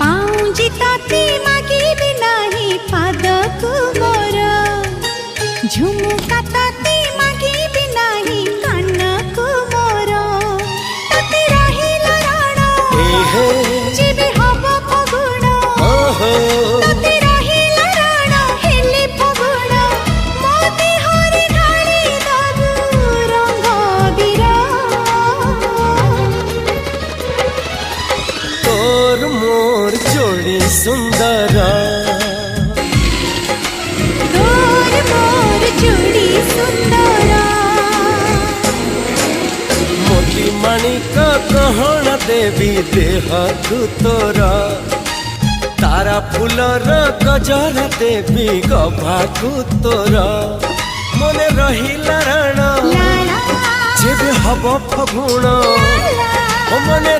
पाऊँजी ताते मागिबी नाही पादकु मोर झुमुका ताते मागिबी नाही कानकु मोर ताते रहिला राण जेबे हब फगुण ताते रहिला राण हेले फगुण मो देहरे ढाଳି दबु रंग बिरा तोर मोर जोड़ी सुंदर तोर मोर जोड़ी सुंदर मोती माणिक गहण देवी देह तू तोर तारा फूलर गजर देवी गभाकू तोर मने रहिला राण जेबे हब फगुण मने